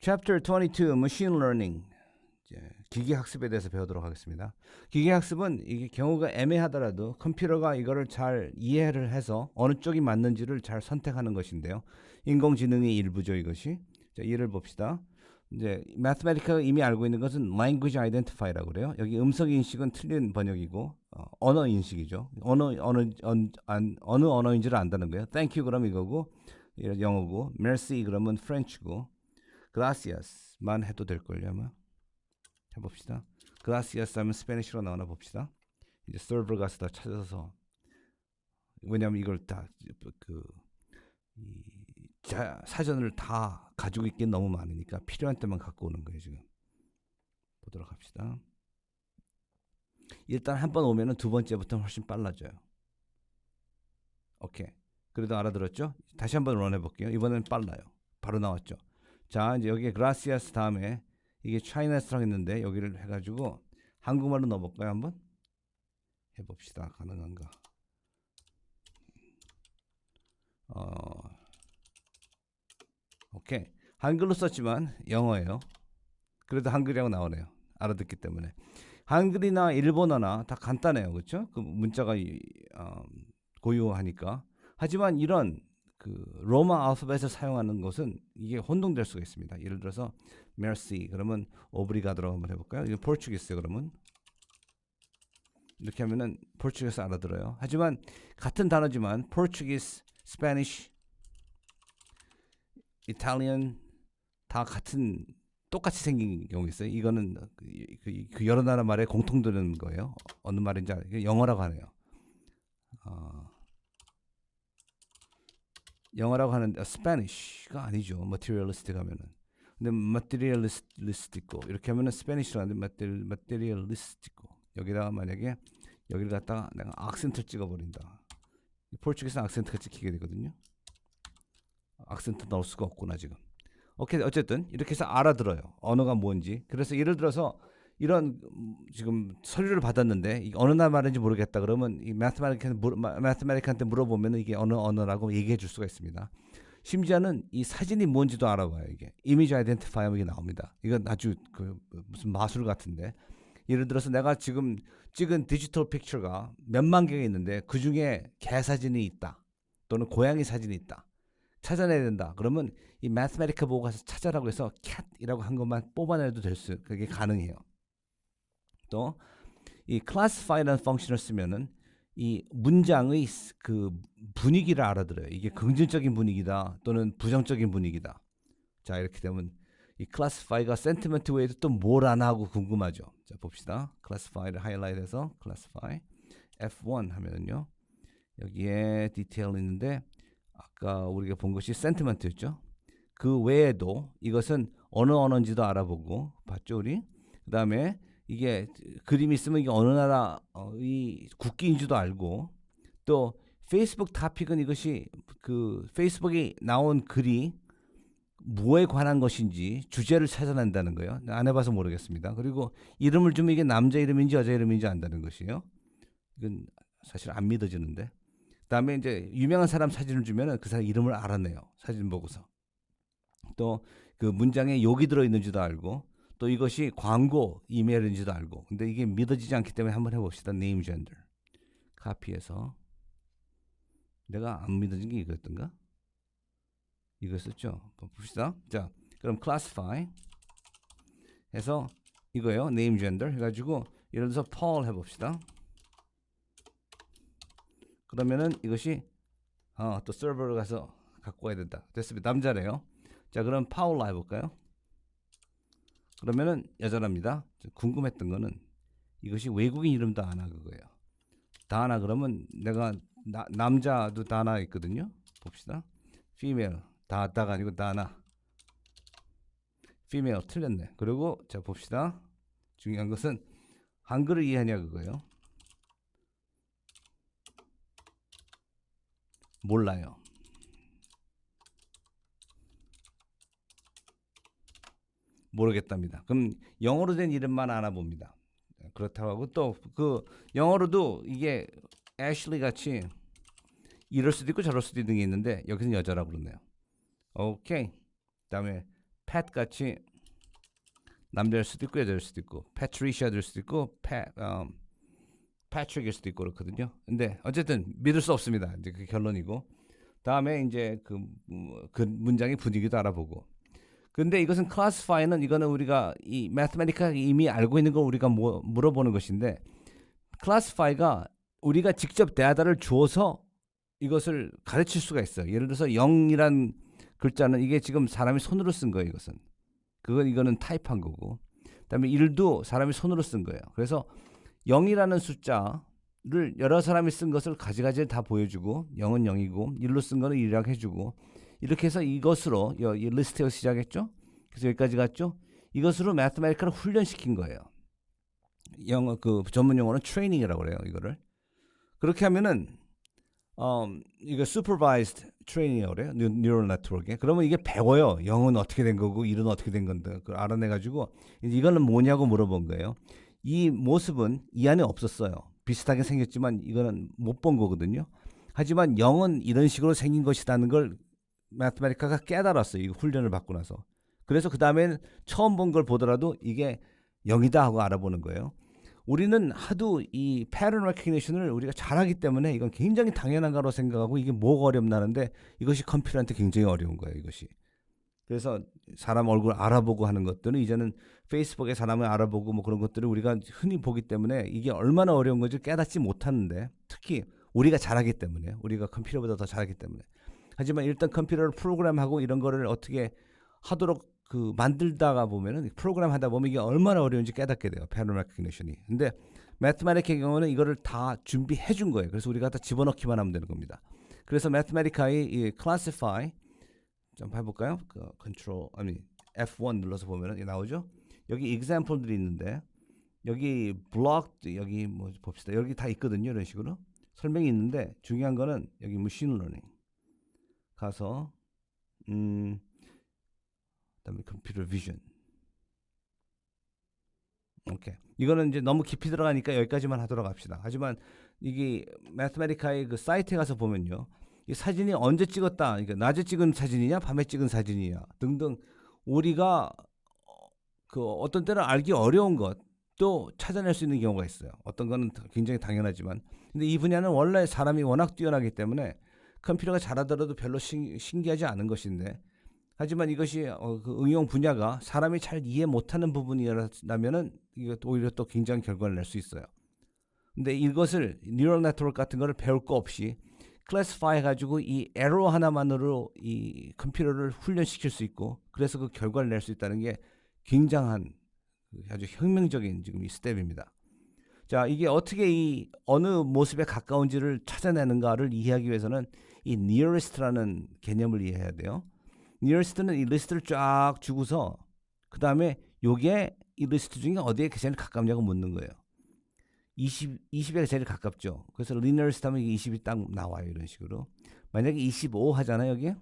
Chapter 22, Machine Learning. 이제 기계학습에 대해서 배우도록 하겠습니다. 기계학습은 이게 경우가 애매하더라도 컴퓨터가 이거를 잘 이해를 해서 어느 쪽이 맞는지를 잘 선택하는 것인데요. 인공지능의 일부죠, 이것이. 자, 예를 봅시다. 이제 mathematical가 이미 알고 있는 것은 language identify라고 그래요. 여기 음성 인식은 틀린 번역이고 언어 인식이죠. 어느 언어인지를 안다는 거예요. Thank you 그러면 이거고 영어고, merci 그러면 French고, gracias만 해도 될걸요 아마. 해봅시다. gracias 하면 스페니쉬로 나오나 봅시다. 이제 서버 가서 다 찾아서, 왜냐면 이걸 다 사전을 다 가지고 있긴 너무 많으니까 필요한 때만 갖고 오는 거예요. 지금 보도록 합시다. 일단 한 번 오면은 두 번째부터는 훨씬 빨라져요. 오케이. 그래도 알아들었죠? 다시 한번 런해 볼게요. 이번엔 빨라요. 바로 나왔죠. 자, 이제 여기에 gracias 다음에 이게 차이나스라고 했는데 여기를 해가지고 한국말로 넣어볼까요? 한번 해봅시다. 가능한가? 오케이. 한글로 썼지만 영어예요. 그래도 한글이라고 나오네요. 알아듣기 때문에. 한글이나 일본어나 다 간단해요. 그렇죠? 그 문자가 고유하니까. 하지만 이런 그 로마 알파벳을 사용하는 것은 이게 혼동될 수가 있습니다. 예를 들어서 merci 그러면 오브리가도라고 한번 해볼까요? 이거 포르투기스요. 그러면 이렇게 하면은 포르투기스 알아들어요. 하지만 같은 단어지만 포르투기스, 스페니쉬, 이탈리안 다 같은 똑같이 생긴 경우 있어요. 이거는 그 여러 나라 말에 공통되는 거예요. 어느 말인지 영어라고 하네요. 영어라고 하는데 스페니쉬가 아니죠. materialistic 하면은. 근데 materialistic고 이렇게 하면은 스페니쉬로 하는데 materialistic고 여기다가 만약에 여기를 갖다가 내가 악센트를 찍어버린다. 포르투기스는 악센트가 찍히게 되거든요. 악센트 넣을 수가 없구나 지금. 오케이, 어쨌든 이렇게 해서 알아들어요. 언어가 뭔지. 그래서 예를 들어서 이런 지금 서류를 받았는데 이게 어느 나라 말인지 모르겠다 그러면 이 매스메리칸한테 물어보면 이게 어느 언어라고 얘기해 줄 수가 있습니다. 심지어는 이 사진이 뭔지도 알아봐요. 이게 이미지 아이덴티파이어 이게 나옵니다. 이건 아주 무슨 마술 같은데, 예를 들어서 내가 지금 찍은 디지털 픽처가 몇만 개가 있는데 그 중에 개 사진이 있다 또는 고양이 사진이 있다, 찾아내야 된다. 그러면 이 매스메리카 보고 가서 찾아라고 해서 캣이라고 한 것만 뽑아내도 그게 가능해요. 또 이 classify라는 펑션을 쓰면은 이 문장의 그 분위기를 알아들어요. 이게 긍정적인 분위기다 또는 부정적인 분위기다. 자, 이렇게 되면 이 classify가 sentiment 외에도 또 뭘 하나 하고 궁금하죠. 자, 봅시다. classify를 하이라이트해서 classify F1 하면은요, 여기에 디테일 있는데 아까 우리가 본 것이 sentiment였죠. 그 외에도 이것은 어느 언어인지도 알아보고 봤죠, 우리. 그 다음에 이게 그림이 있으면 이게 어느 나라의 국기인지도 알고, 또 페이스북 타픽은 이것이 그 페이스북에 나온 글이 뭐에 관한 것인지 주제를 찾아낸다는 거예요. 안 해봐서 모르겠습니다. 그리고 이름을 주면 이게 남자 이름인지 여자 이름인지 안다는 것이에요. 이건 사실 안 믿어지는데. 그다음에 이제 유명한 사람 사진을 주면은 그 사람 이름을 알아내요. 사진 보고서. 또 그 문장에 욕이 들어있는지도 알고, 또 이것이 광고 이메일인지도 알고. 근데 이게 믿어지지 않기 때문에 한번 해봅시다. name gender 카피해서. 내가 안 믿어진 게 이거였던가? 이거였었죠. 봅시다. 자, 그럼 classify 해서 이거예요. name gender 해가지고 예를 들어서 Paul 해봅시다. 그러면은 이것이 또 서버로 가서 갖고 와야 된다. 됐습니다. 남자래요. 자, 그럼 파울라 해볼까요? 그러면은 여자랍니다. 궁금했던 거는 이것이 외국인 이름도 하나 그거예요. 다나 그러면 내가 남자도 다나 있거든요. 봅시다. female 다가 아니고 다나. female 틀렸네. 그리고 자 봅시다. 중요한 것은 한글을 이해하냐 그거예요. 몰라요. 모르겠답니다. 그럼 영어로 된 이름만 알아봅니다. 그렇다고 하고 또 그 영어로도 이게 애슐리 같이 이럴 수도 있고 저럴 수도 있는 게 있는데 여기서는 여자라고 그러네요. 오케이. 그다음에 Pat 같이 남자일 수도 있고 여자일 수도 있고 Patricia 될 수도 있고 Patrick일 수도 있고 그렇거든요. 근데 어쨌든 믿을 수 없습니다. 이제 그 결론이고 다음에 이제 그 문장의 분위기도 알아보고. 근데 이것은 classify는 이거는 우리가 이 mathematically 이미 알고 있는 걸 우리가 물어보는 것인데 classify가 우리가 직접 데이터를 주어서 이것을 가르칠 수가 있어요. 예를 들어서 0이란 글자는 이게 지금 사람이 손으로 쓴 거예요. 이것은 이거는 타입한 거고 그다음에 1도 사람이 손으로 쓴 거예요. 그래서 0이라는 숫자를 여러 사람이 쓴 것을 가지가지 다 보여주고 0은 0이고 1로 쓴 거는 1이라고 해주고 이렇게 해서 이것으로 이 리스트에서 시작했죠. 그래서 여기까지 갔죠. 이것으로 매스메티컬을 훈련시킨 거예요. 영어 그 전문 용어는 트레이닝이라고 그래요. 이거를 그렇게 하면은 이거 supervised training이라고 그래요. 뉴럴 네트워크에. 그러면 이게 배워요. 0은 어떻게 된 거고 1은 어떻게 된 건데 그걸 알아내가지고 이거는 뭐냐고 물어본 거예요. 이 모습은 이 안에 없었어요. 비슷하게 생겼지만 이거는 못 본 거거든요. 하지만 0은 이런 식으로 생긴 것이라는 걸 매스메티카가 깨달았어요. 이거 훈련을 받고 나서. 그래서 그 다음엔 처음 본 걸 보더라도 이게 0이다 하고 알아보는 거예요. 우리는 하도 이 pattern recognition을 우리가 잘하기 때문에 이건 굉장히 당연한 거로 생각하고 이게 뭐가 어렵나는데 이것이 컴퓨터한테 굉장히 어려운 거예요. 이것이. 그래서 사람 얼굴 알아보고 하는 것들은 이제는 페이스북에 사람을 알아보고 뭐 그런 것들을 우리가 흔히 보기 때문에 이게 얼마나 어려운 건지 깨닫지 못하는데 특히 우리가 잘하기 때문에 우리가 컴퓨터보다 더 잘하기 때문에 하지만 일단 컴퓨터를 프로그램하고 이런 거를 어떻게 하도록 만들다가 보면은 프로그램 하다 보면 이게 얼마나 어려운지 깨닫게 돼요. 패턴 레코그니션이. 근데 매스메티카의 경우는 이거를 다 준비해 준 거예요. 그래서 우리가 다 집어넣기만 하면 되는 겁니다. 그래서 매스메티카의 이 classify 좀 해볼까요? control F1 눌러서 보면은 나오죠. 여기 example들이 있는데 여기 blocked 여기 뭐 봅시다. 여기 다 있거든요. 이런 식으로 설명이 있는데 중요한 거는 여기 machine learning 가서 그다음에 컴퓨터 비전. 오케이. 이거는 이제 너무 깊이 들어가니까 여기까지만 하도록 합시다. 하지만 이게 매스메티카의 그 사이트에 가서 보면요. 이 사진이 언제 찍었다. 그러니까 낮에 찍은 사진이냐, 밤에 찍은 사진이냐 등등 우리가 어떤 때는 알기 어려운 것도 찾아낼 수 있는 경우가 있어요. 어떤 거는 굉장히 당연하지만 근데 이 분야는 원래 사람이 워낙 뛰어나기 때문에 컴퓨터가 잘하더라도 별로 신기하지 않은 것인데 하지만 이것이 그 응용 분야가 사람이 잘 이해 못하는 부분이라면은 이거 오히려 또 굉장한 결과를 낼 수 있어요. 근데 이것을 뉴럴 네트워크 같은 거를 배울 거 없이 클래시파이 해가지고 이 에러 하나만으로 이 컴퓨터를 훈련시킬 수 있고 그래서 그 결과를 낼 수 있다는 게 굉장한 아주 혁명적인 지금 이 스텝입니다. 자, 이게 어떻게 이 어느 모습에 가까운지를 찾아내는가를 이해하기 위해서는 이 nearest라는 개념을 이해해야 돼요. nearest는 이 리스트를 쫙 주고서 그 다음에 요게 이 리스트 중에 어디에 제일 가깝냐고 묻는 거예요. 20에 제일 가깝죠. 그래서 nearest 하면 이게 20이 딱 나와요. 이런 식으로. 만약에 25 하잖아요. 여기.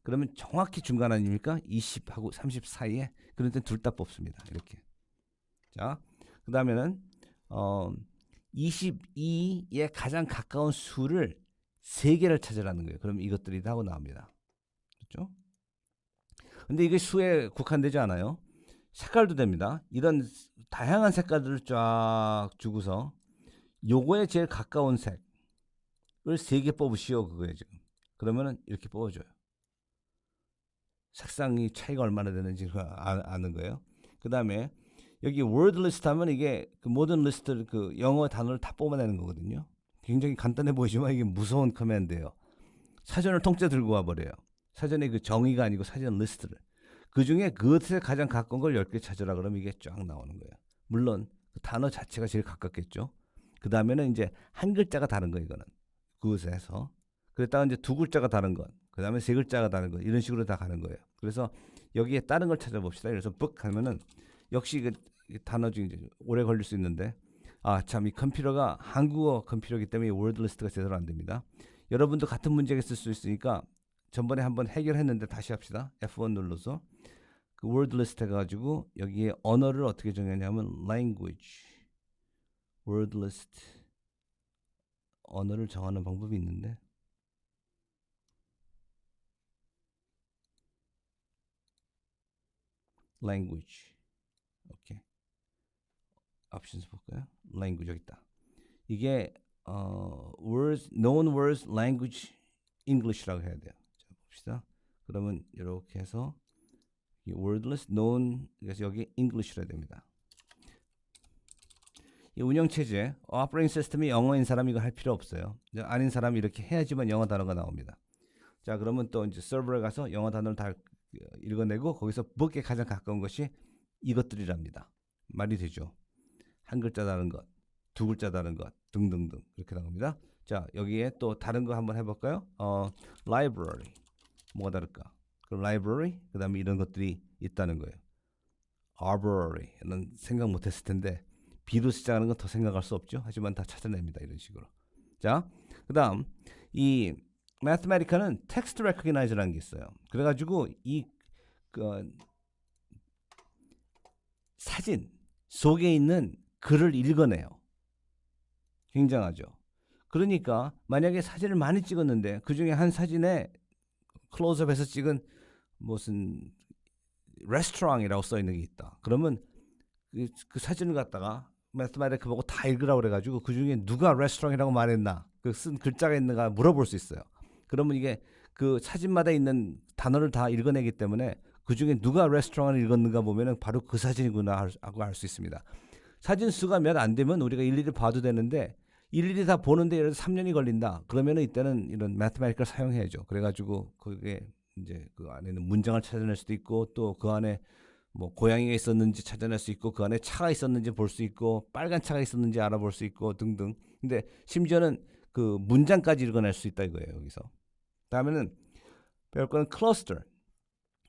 그러면 정확히 중간 아닙니까? 20하고 30 사이에. 그럴 땐 둘 다 뽑습니다. 이렇게. 자, 그 다음에는 22에 가장 가까운 수를 3개를 찾으라는 거예요. 그럼 이것들이 다 하고 나옵니다. 그렇죠? 근데 이게 수에 국한되지 않아요. 색깔도 됩니다. 이런 다양한 색깔들을 쫙 주고서 요거에 제일 가까운 색을 3개 뽑으시오 그거예요 지금. 그러면은 이렇게 뽑아줘요. 색상이 차이가 얼마나 되는지 아는 거예요. 그 다음에 여기 word list 하면 이게 그 모든 리스트를 그 영어 단어를 다 뽑아내는 거거든요. 굉장히 간단해 보이지만 이게 무서운 커맨드예요. 사전을 통째 들고 와버려요. 사전에 그 정의가 아니고 사전 리스트를. 그 중에 그것에 가장 가까운 걸 10개 찾으라 그러면 이게 쫙 나오는 거예요. 물론 그 단어 자체가 제일 가깝겠죠. 그 다음에는 이제 한 글자가 다른 거 이거는. 그것에서. 그랬다가 이제 두 글자가 다른 것. 그 다음에 세 글자가 다른 것. 이런 식으로 다 가는 거예요. 그래서 여기에 다른 걸 찾아봅시다. 그래서 북 하면은 역시 그 단어 중에 오래 걸릴 수 있는데 아, 참 이 컴퓨터가 한국어 컴퓨터이기 때문에 워드 리스트가 제대로 안 됩니다. 여러분도 같은 문제가 있을 수 있으니까 전번에 한번 해결했는데 다시 합시다. F1 눌러서 그 word list 해가지고 여기에 언어를 어떻게 정하냐면 language word list 언어를 정하는 방법이 있는데 language. 오케이. 옵션스 볼까요? language 여기 있다. 이게 words, known words, language, English라고 해야 돼요. 자, 봅시다. 그러면 이렇게 해서 이 wordless, known, 그래서 여기 English라 됩니다. 이 운영체제, 오퍼레이팅 시스템이 영어인 사람이 이거 할 필요 없어요. 아닌 사람이 이렇게 해야지만 영어 단어가 나옵니다. 자, 그러면 또 이제 서버에 가서 영어 단어를 다 읽어내고 거기서 book에 가장 가까운 것이 이것들이랍니다. 말이 되죠. 한 글자 다른 것, 두 글자 다른 것 등등등 이렇게 나옵니다. 자, 여기에 또 다른 거 한번 해볼까요? library 뭐가 다를까? 그 library 그 다음에 이런 것들이 있다는 거예요. arbory는 생각 못했을 텐데 B로 시작하는 건 더 생각할 수 없죠. 하지만 다 찾아냅니다. 이런 식으로. 자, 그 다음 이 Mathematic는 text recognize라는 게 있어요. 그래가지고 이 사진 속에 있는 글을 읽어내요. 굉장하죠. 그러니까 만약에 사진을 많이 찍었는데 그 중에 한 사진에 클로즈업해서 찍은 무슨 레스토랑이라고 써 있는 게 있다. 그러면 그 사진을 갖다가 매스마티크 보고 다 읽으라고 그래가지고 그 중에 누가 레스토랑이라고 말했나 그 쓴 글자가 있는가 물어볼 수 있어요. 그러면 이게 그 사진마다 있는 단어를 다 읽어내기 때문에 그 중에 누가 레스토랑을 읽었는가 보면은 바로 그 사진이구나 하고 알 수 있습니다. 사진 수가 몇 안 되면 우리가 일일이 봐도 되는데 일일이 다 보는데 예를 들어 3년이 걸린다. 그러면은 이때는 이런 매스마티크를 사용해야죠. 그래가지고 그게 이제 그 안에는 문장을 찾아낼 수도 있고 또 그 안에 뭐 고양이가 있었는지 찾아낼 수 있고 그 안에 차가 있었는지 볼 수 있고 빨간 차가 있었는지 알아볼 수 있고 등등. 근데 심지어는 그 문장까지 읽어낼 수 있다 이거예요. 여기서. 다음에는 배울 거는 클러스터.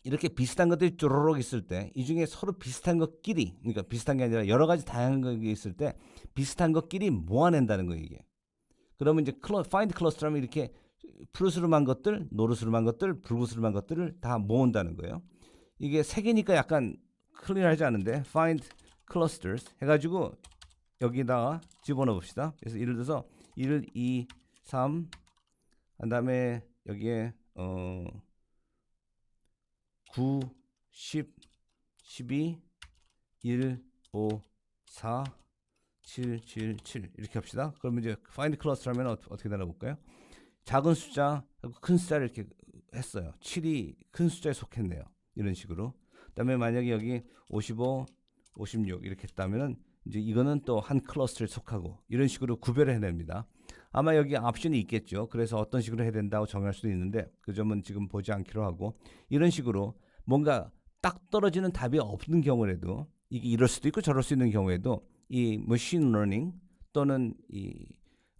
이렇게 비슷한 것들이 쪼르륵 있을 때 이 중에 서로 비슷한 것끼리 그러니까 비슷한 게 아니라 여러 가지 다양한 것이 있을 때 비슷한 것끼리 모아낸다는 거예요. 이게. 그러면 이제 find cluster하면 이렇게 푸르스름한 것들, 노르스름한 것들, 붉으스름한 것들을 다 모은다는 거예요. 이게 세 개니까 약간 클리어하지 않은데 find clusters 해가지고 여기다가 집어넣어 봅시다. 그래서 예를 들어서 1, 2, 3 그다음에 여기에 9, 10, 12, 1, 5, 4, 7, 7, 7 이렇게 합시다. 그러면 이제 find cluster 하면 어떻게 달아볼까요? 작은 숫자 하고 큰 숫자를 이렇게 했어요. 7이 큰 숫자에 속했네요. 이런 식으로. 그다음에 만약에 여기 55, 56 이렇게 했다면은 이제 이거는 또 한 클러스터에 속하고 이런 식으로 구별을 해냅니다. 아마 여기 옵션이 있겠죠. 그래서 어떤 식으로 해야 된다고 정할 수도 있는데 그 점은 지금 보지 않기로 하고 이런 식으로 뭔가 딱 떨어지는 답이 없는 경우에도 이게 이럴 수도 있고 저럴 수 있는 경우에도 이 machine learning 또는 이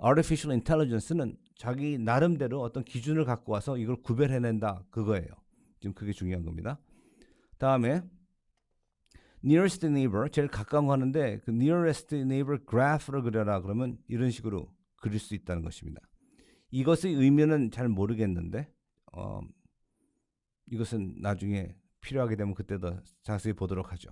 artificial intelligence는 자기 나름대로 어떤 기준을 갖고 와서 이걸 구별해낸다 그거예요. 지금 그게 중요한 겁니다. 다음에 nearest neighbor 제일 가까운 거 하는데 그 nearest neighbor graph를 그려라 그러면 이런 식으로 그릴 수 있다는 것입니다. 이것의 의미는 잘 모르겠는데 이것은 나중에 필요하게 되면 그때 더 자세히 보도록 하죠.